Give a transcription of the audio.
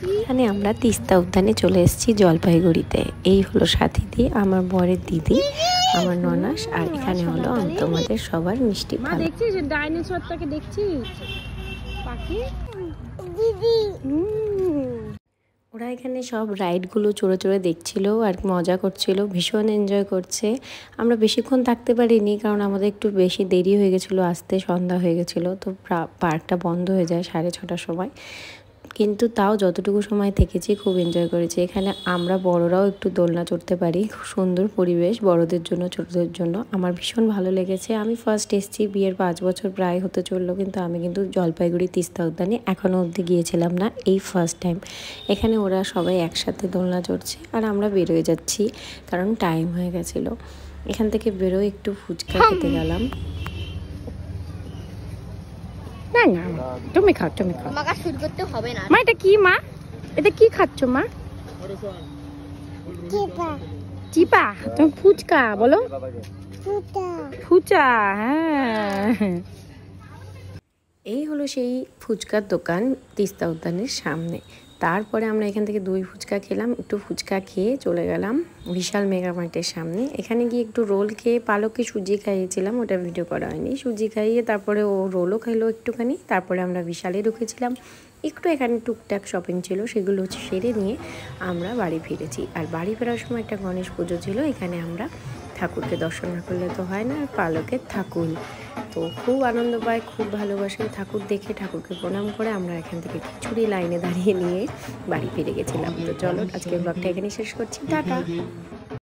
এখানে আমরা তিস্তা উদ্যানে চলে এসেছি জলপাইগুড়িতে। এই হলো সাথীদি, আমার বরের দিদি, আমার ননাস, আর এখানে হলো তোমাদের সবার মিষ্টি। দেখছিস ডাইনোসরটাকে, দেখছিস পাখি দিদি। ওরা এখানে সব রাইডগুলো চড়ে চড়ে দেখছিল আর মজা করছিল, ভীষণ এনজয় করছে। আমরা বেশিক্ষণ থাকতে পারিনি, কারণ আমাদের একটু বেশি দেরি হয়ে গেছিলো আসতে, সন্ধ্যা হয়ে গেছিলো। তো পার্কটা বন্ধ হয়ে যায় 6:30টার সময়। কিন্তু তাও যতটুকু সময় থেকেছি খুব এনজয় করেছি। এখানে আমরা বড়রাও একটু দোলনা চড়তে পারি, খুব সুন্দর পরিবেশ বড়দের জন্য, ছোটদের জন্য। আমার ভীষণ ভালো লেগেছে। আমি ফার্স্ট এসেছি, বিয়ের 5 বছর প্রায় হতে চললো, কিন্তু আমি কিন্তু জলপাইগুড়ি তিস্তা উদ্যানে এখনও অবধি গিয়েছিলাম না, এই ফার্স্ট টাইম। এখানে ওরা সবাই একসাথে দোলনা চড়ছে আর আমরা বেরোয় যাচ্ছি, কারণ টাইম হয়ে গেছিলো। এখান থেকে বেরোয় একটু ফুচকা খেতে গেলাম। না না তুমি খাও, তুমি খাও, আমাকে শুট করতে হবে না। মা এটা কি, মা এটা কি খাচ্ছ মা? চিপা। তুমি ফুচকা বলো, ফুচা। হ্যাঁ, এই হলো সেই ফুচকার দোকান তিস্তা উদ্যানের সামনে। তারপরে আমরা এখান থেকে 2 ফুচকা খেলাম। একটু ফুচকা খেয়ে চলে গেলাম বিশাল মেগা মার্টের সামনে। এখানে গিয়ে একটু রোল খেয়ে পালককে সুজি খাইয়েছিলাম, ওটা ভিডিও করা হয়নি। সুজি খাইয়ে তারপরে ও রোলও খাইলো একটুখানি। তারপরে আমরা বিশালে ঢুকেছিলাম। একটু এখানে টুকটাক শপিং ছিল, সেগুলো সেরে নিয়ে আমরা বাড়ি ফিরেছি। আর বাড়ি ফেরার সময় একটা গণেশ পুজো ছিল। এখানে আমরা ঠাকুরকে দর্শন না করলে তো হয় না, আর পালকের ঠাকুর তো খুব আনন্দ পায়, খুব ভালোবাসে। ঠাকুর দেখে, ঠাকুরকে প্রণাম করে আমরা এখান থেকে খিচুড়ি লাইনে দাঁড়িয়ে নিয়ে বাড়ি ফিরে গেছিলাম। তো চলো আজকের ব্লগটা এখানে শেষ করছি, টাটা।